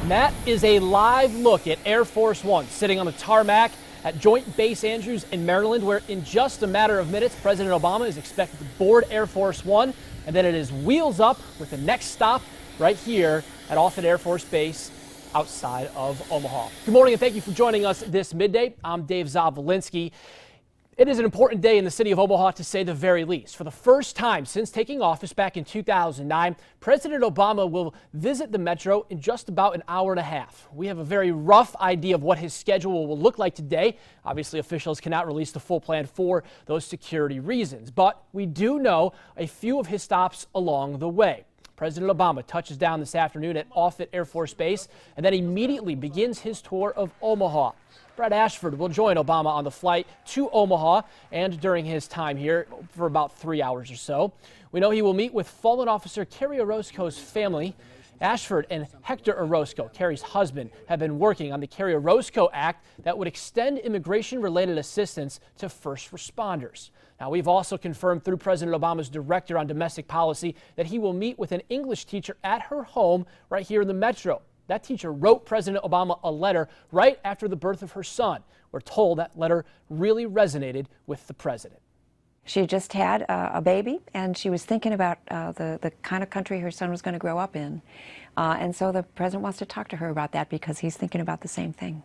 And that is a live look at Air Force One sitting on the tarmac at Joint Base Andrews in Maryland, where in just a matter of minutes, President Obama is expected to board Air Force One, and then it is wheels up with the next stop right here at Offutt Air Force Base outside of Omaha. Good morning and thank you for joining us this midday. I'm Dave Zavolinsky. It is an important day in the city of Omaha, to say the very least. For the first time since taking office back in 2009, President Obama will visit the metro in just about an hour and a half. We have a very rough idea of what his schedule will look like today. Obviously, officials cannot release the full plan for those security reasons, but we do know a few of his stops along the way. President Obama touches down this afternoon at Offutt Air Force Base and then immediately begins his tour of Omaha. Brad Ashford will join Obama on the flight to Omaha and during his time here for about 3 hours or so. We know he will meet with fallen officer Kerry Orozco's family. Ashford and Hector Orozco, Kerry's husband, have been working on the Kerry Orozco Act that would extend immigration-related assistance to first responders. Now, we've also confirmed through President Obama's director on domestic policy that he will meet with an English teacher at her home right here in the metro. That teacher wrote President Obama a letter right after the birth of her son. We're told that letter really resonated with the president. She just had a baby, and she was thinking about the kind of country her son was going to grow up in. And so the president wants to talk to her about that because he's thinking about the same thing.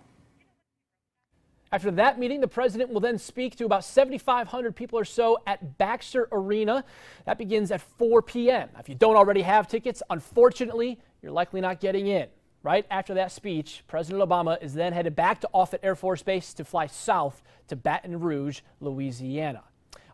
After that meeting, the president will then speak to about 7,500 people or so at Baxter Arena. That begins at 4 p.m. If you don't already have tickets, unfortunately, you're likely not getting in. Right after that speech, President Obama is then headed back to Offutt Air Force Base to fly south to Baton Rouge, Louisiana.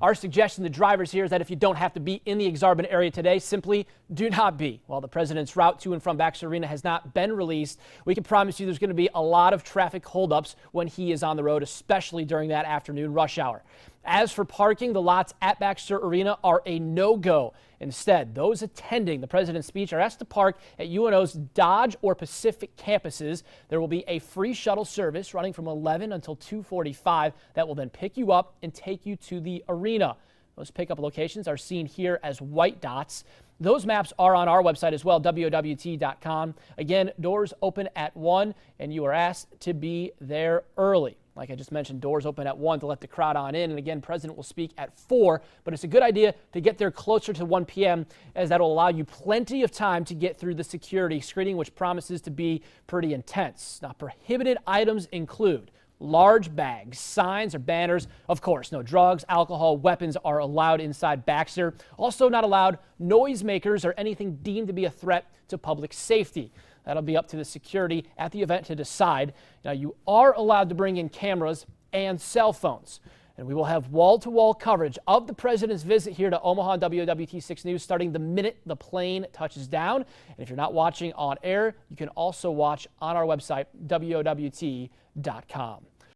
Our suggestion to drivers here is that if you don't have to be in the Exarban area today, simply do not be. While the president's route to and from Baxter Arena has not been released, we can promise you there's going to be a lot of traffic holdups when he is on the road, especially during that afternoon rush hour. As for parking, the lots at Baxter Arena are a no-go. Instead, those attending the president's speech are asked to park at UNO's Dodge or Pacific campuses. There will be a free shuttle service running from 11 until 2:45 that will then pick you up and take you to the arena. Those pickup locations are seen here as white dots. Those maps are on our website as well, WOWT.com. Again, doors open at 1, and you are asked to be there early. Like I just mentioned, doors open at 1 to let the crowd on in. And again, President will speak at 4, but it's a good idea to get there closer to 1 p.m. as that will allow you plenty of time to get through the security screening, which promises to be pretty intense. Now, prohibited items include large bags, signs, or banners. Of course, no drugs, alcohol, weapons are allowed inside Baxter. Also not allowed noisemakers or anything deemed to be a threat to public safety. That'll be up to the security at the event to decide. Now, you are allowed to bring in cameras and cell phones. And we will have wall-to-wall coverage of the president's visit here to Omaha on WOWT6 News starting the minute the plane touches down. And if you're not watching on air, you can also watch on our website, WOWT.com.